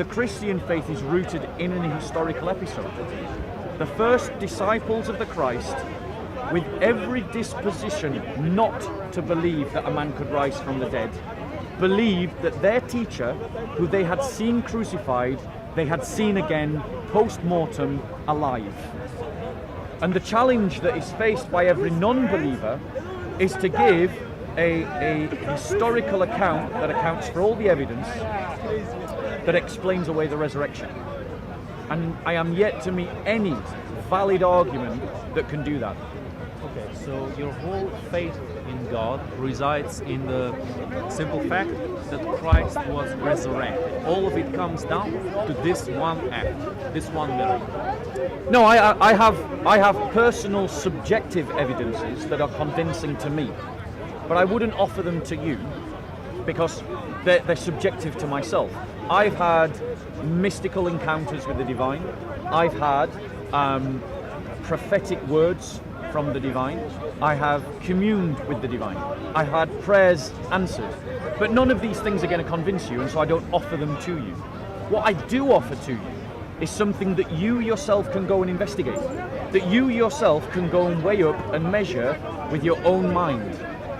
the Christian faith is rooted in an historical episode. The first disciples of the Christ, with every disposition not to believe that a man could rise from the dead, believed that their teacher, who they had seen crucified, they had seen again post-mortem alive. And the challenge that is faced by every non-believer is to give a historical account that accounts for all the evidence that explains away the resurrection. And I am yet to meet any valid argument that can do that. Okay, so your whole faith in God resides in the simple fact that Christ was resurrected. All of it comes down to this one act, this one miracle. No, I have personal subjective evidences that are convincing to me, but I wouldn't offer them to you because they're subjective to myself. I've had mystical encounters with the divine. I've had prophetic words from the divine. I have communed with the divine. I had prayers answered. But none of these things are going to convince you, and so I don't offer them to you. What I do offer to you is something that you yourself can go and investigate, that you yourself can go and weigh up and measure with your own mind.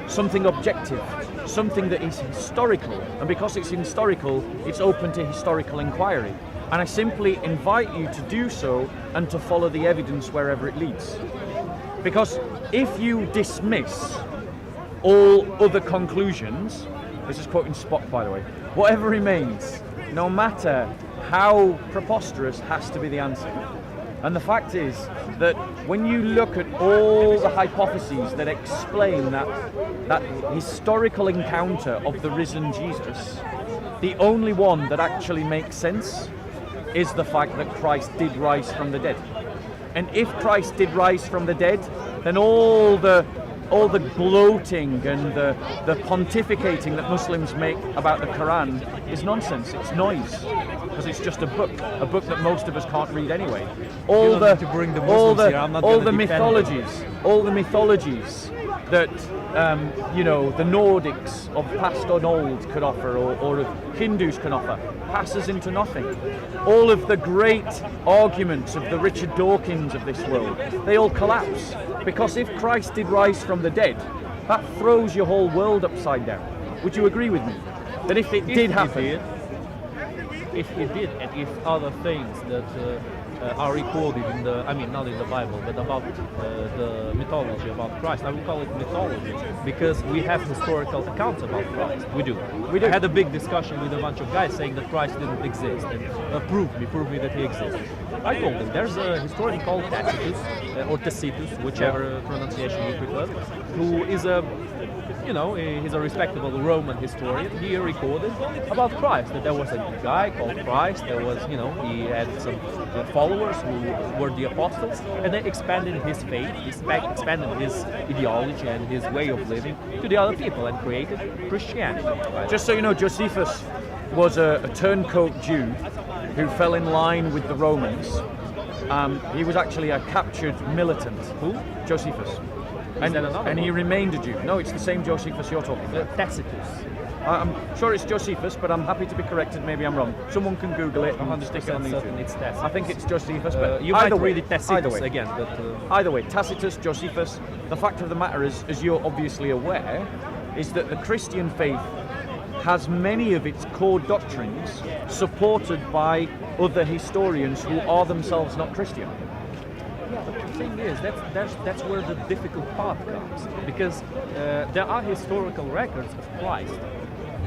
Something objective, something that is historical, and because it's historical, it's open to historical inquiry. And I simply invite you to do so and to follow the evidence wherever it leads. Because if you dismiss all other conclusions, this is quoting Spock by the way, whatever remains, no matter how preposterous, has to be the answer. And the fact is that when you look at all the hypotheses that explain that historical encounter of the risen Jesus, the only one that actually makes sense is the fact that Christ did rise from the dead. And if Christ did rise from the dead, then all the gloating and the pontificating that Muslims make about the Quran is nonsense. It's noise, because it's just a book that most of us can't read anyway. All the mythologies that the Nordics of past and old could offer, or of Hindus can offer, passes into nothing. All of the great arguments of the Richard Dawkins of this world, they all collapse. Because if Christ did rise from the dead, that throws your whole world upside down. Would you agree with me? That if it did happen... If he did, and if other things that are recorded in the, not in the Bible, but about the mythology about Christ, I would call it mythology, because we have historical accounts about Christ. We do. I had a big discussion with a bunch of guys saying that Christ didn't exist, and prove me that he exists. I told them there's a historian called Tacitus, or Tacitus, whichever pronunciation you prefer, who is he's a respectable Roman historian. He recorded about Christ, that there was a guy called Christ, there was, he had some followers who were the apostles, and they expanded his faith, expanded his ideology and his way of living to the other people and created Christianity. Just so you know, Josephus was a turncoat Jew who fell in line with the Romans. He was actually a captured militant. Who? Josephus. And he remained a Jew. No, it's the same Josephus you're talking about. Tacitus. I'm sure it's Josephus, but I'm happy to be corrected. Maybe I'm wrong. Someone can Google it and stick it on YouTube. It's Tacitus. I think it's Josephus, but you might read it Tacitus again. But either way, Tacitus, Josephus. The fact of the matter is, as you're obviously aware, is that the Christian faith has many of its core doctrines supported by other historians who are themselves not Christian. Yeah, but the thing is, that's where the difficult part comes, because there are historical records of Christ.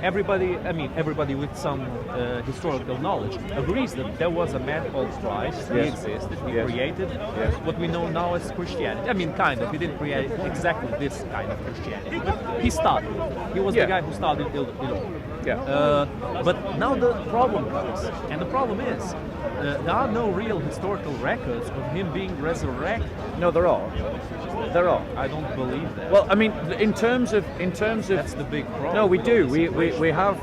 Everybody with some historical knowledge agrees that there was a man called Christ. He existed. He created what we know now as Christianity. Kind of. He didn't create exactly this kind of Christianity, but he started. He was the guy who started it all. But now the problem comes, and the problem is there are no real historical records of him being resurrected. No, there are. There are. I don't believe that. Well, in terms of that's the big problem. No, we do. We have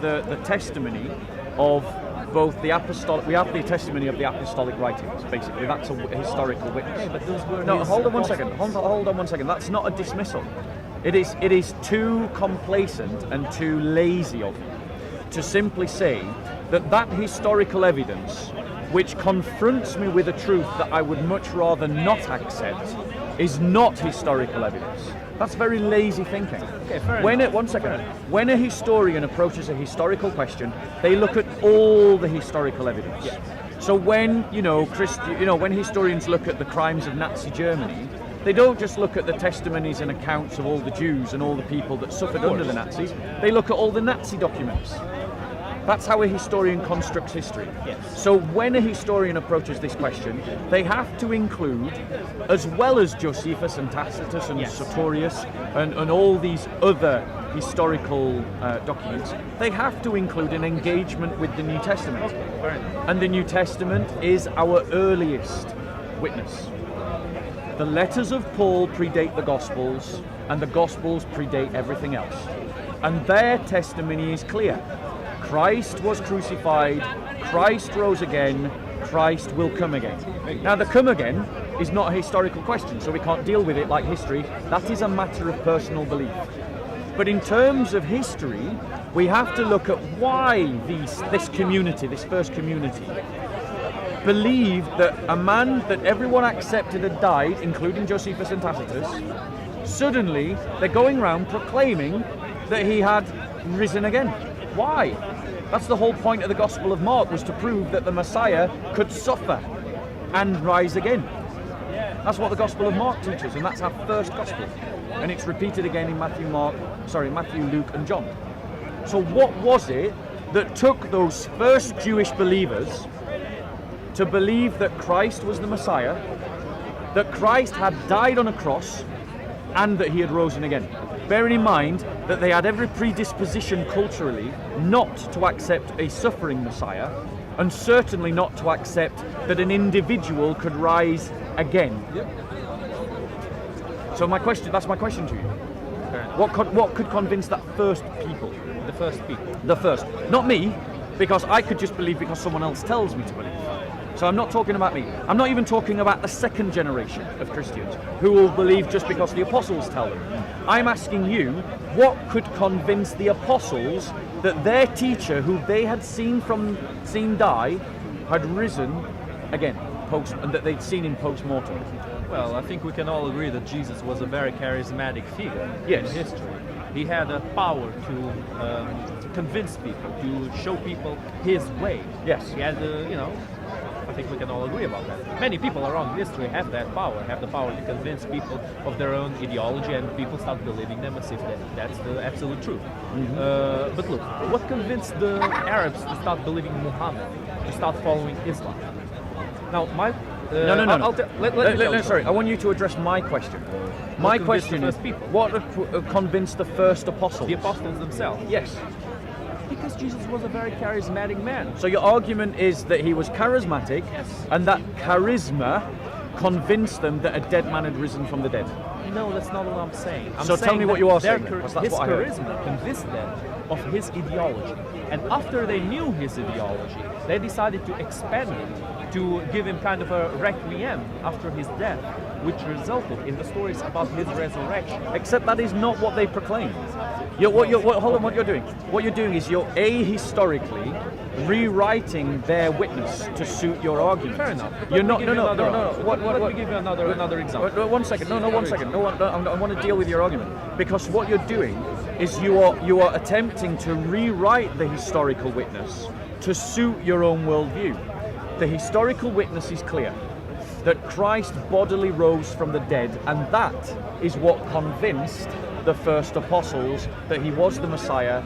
the testimony of both the apostolic. We have the testimony of the apostolic writings. Basically, that's a historical witness. Okay, but those were hold on one second. Hold on one second. That's not a dismissal. It is too complacent and too lazy of you to simply say that historical evidence, which confronts me with a truth that I would much rather not accept, is not historical evidence. That's very lazy thinking. Okay, fair enough. One second. When a historian approaches a historical question, they look at all the historical evidence. Yeah. So when when historians look at the crimes of Nazi Germany, they don't just look at the testimonies and accounts of all the Jews and all the people that suffered under the Nazis. They look at all the Nazi documents. That's how a historian constructs history. Yes. So when a historian approaches this question, they have to include, as well as Josephus and Tacitus and Yes. Sertorius and all these other historical documents, they have to include an engagement with the New Testament. Fair enough. And the New Testament is our earliest witness. The letters of Paul predate the Gospels, and the Gospels predate everything else. And their testimony is clear. Christ was crucified, Christ rose again, Christ will come again. Now, the come again is not a historical question, so we can't deal with it like history. That is a matter of personal belief. But in terms of history, we have to look at why this community, this first community, believed that a man that everyone accepted had died, including Josephus and Tacitus, suddenly they're going around proclaiming that he had risen again. Why? That's the whole point of the Gospel of Mark, was to prove that the Messiah could suffer and rise again. That's what the Gospel of Mark teaches, and that's our first Gospel. And it's repeated again in Matthew, Luke, and John. So what was it that took those first Jewish believers to believe that Christ was the Messiah, that Christ had died on a cross, and that he had risen again? Bearing in mind that they had every predisposition culturally not to accept a suffering Messiah, and certainly not to accept that an individual could rise again. Yep. So that's my question to you. What could convince that first people? The first people. The first. Not me, because I could just believe because someone else tells me to believe. So I'm not talking about me. I'm not even talking about the second generation of Christians who will believe just because the apostles tell them. I'm asking you, what could convince the apostles that their teacher, who they had seen die, had risen again, and that they'd seen in post-mortem? Well, I think we can all agree that Jesus was a very charismatic figure in history. He had a power to convince people, to show people his way. Yes. He had, I think we can all agree about that. Many people around history have that power, have the power to convince people of their own ideology, and people start believing them as if that's the absolute truth. Mm-hmm. But look, what convinced the Arabs to start believing Muhammad, to start following Islam? Now, Sorry, I want you to address my question. My question is, what convinced the first apostles? The apostles themselves. Yes. Because Jesus was a very charismatic man. So your argument is that he was charismatic, and that charisma convinced them that a dead man had risen from the dead. No, that's not what I'm saying. So tell me what you are saying. His charisma convinced them of his ideology. And after they knew his ideology, they decided to expand it, to give him kind of a requiem after his death, which resulted in the stories about his resurrection. Except that is not what they proclaimed. What you're doing? What you're doing is you're ahistorically rewriting their witness to suit your argument. Fair enough. You're not. No. Let me give you another example. One second. No, 1 second. No, I want to deal with your argument, because what you're doing is you are attempting to rewrite the historical witness to suit your own worldview. The historical witness is clear that Christ bodily rose from the dead, and that is what convinced the first apostles that he was the Messiah,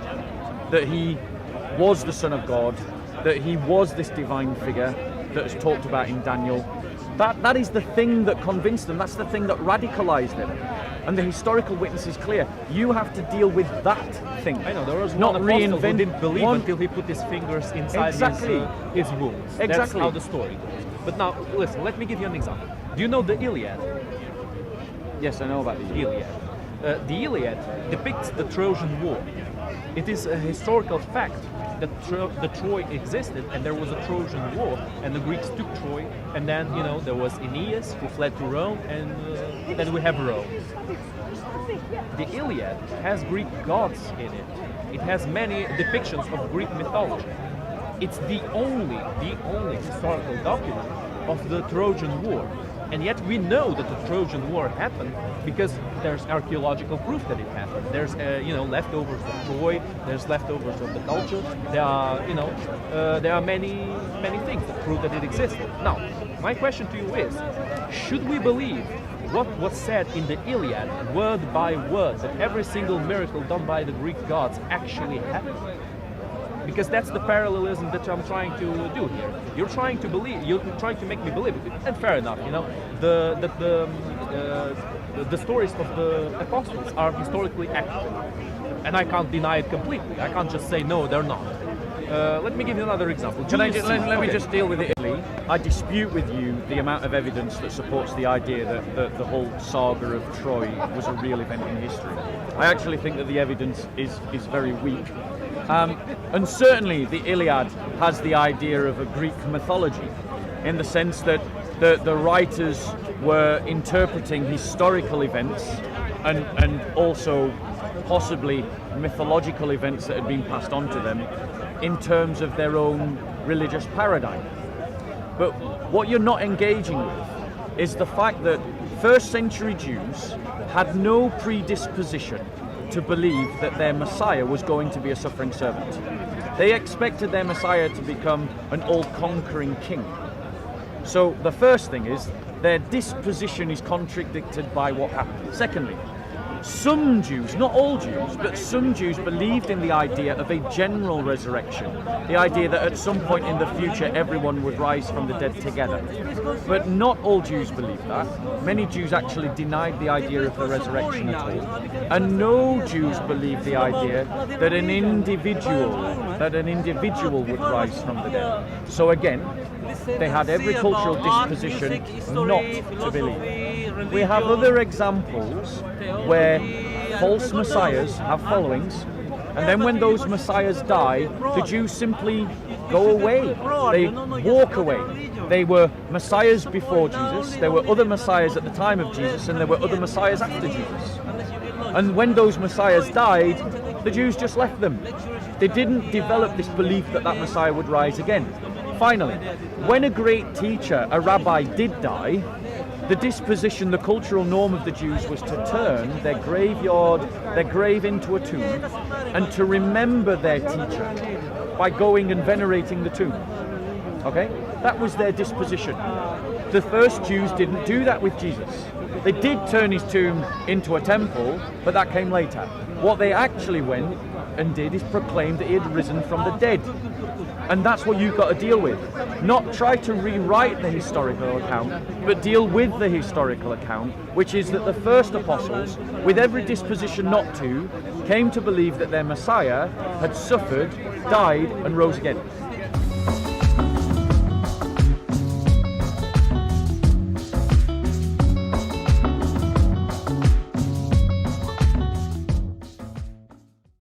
that he was the Son of God, that he was this divine figure that is talked about in Daniel. That is the thing that convinced them. That's the thing that radicalized them. And the historical witness is clear. You have to deal with that thing. I know, there was not one apostle who reinvent didn't believe until he put his fingers inside his wounds. Exactly. That's how the story goes. But now, listen, let me give you an example. Do you know the Iliad? Yes, I know about the Iliad. The Iliad depicts the Trojan War. It is a historical fact that the Troy existed, and there was a Trojan War, and the Greeks took Troy, and then there was Aeneas who fled to Rome, and then we have Rome. The Iliad has Greek gods in it. It has many depictions of Greek mythology. It's the only historical document of the Trojan War. And yet we know that the Trojan War happened because there's archaeological proof that it happened. There's leftovers of Troy. There's leftovers of the culture. There are many things that prove that it existed. Now, my question to you is: should we believe what was said in the Iliad, word by word, that every single miracle done by the Greek gods actually happened? Because that's the parallelism that I'm trying to do here. You're trying to make me believe it, and fair enough. The stories of the apostles are historically accurate, and I can't deny it completely. I can't just say no, they're not. Let me give you another example. Let me just deal with Italy. I dispute with you the amount of evidence that supports the idea that the whole saga of Troy was a real event in history. I actually think that the evidence is very weak. And certainly the Iliad has the idea of a Greek mythology, in the sense that the writers were interpreting historical events and also possibly mythological events that had been passed on to them in terms of their own religious paradigm. But what you're not engaging with is the fact that first century Jews had no predisposition to believe that their Messiah was going to be a suffering servant. They expected their Messiah to become an all-conquering king. So the first thing is, their disposition is contradicted by what happened. Secondly, some Jews, not all Jews, but some Jews believed in the idea of a general resurrection, the idea that at some point in the future everyone would rise from the dead together. But not all Jews believed that. Many Jews actually denied the idea of the resurrection at all. And no Jews believed the idea that an individual would rise from the dead. So again, they had every cultural disposition not to believe. We have other examples where false messiahs have followings, and then when those messiahs die, the Jews simply go away. They walk away. They were messiahs before Jesus, there were other messiahs at the time of Jesus, and there were other messiahs after Jesus. And when those messiahs died, the Jews just left them. They didn't develop this belief that that messiah would rise again. Finally, when a great teacher, a rabbi, did die, the disposition, the cultural norm of the Jews was to turn their grave into a tomb, and to remember their teacher by going and venerating the tomb. Okay? That was their disposition. The first Jews didn't do that with Jesus. They did turn his tomb into a temple, but that came later. What they actually went and did is proclaim that he had risen from the dead. And that's what you've got to deal with. Not try to rewrite the historical account, but deal with the historical account, which is that the first apostles, with every disposition not to, came to believe that their Messiah had suffered, died, and rose again.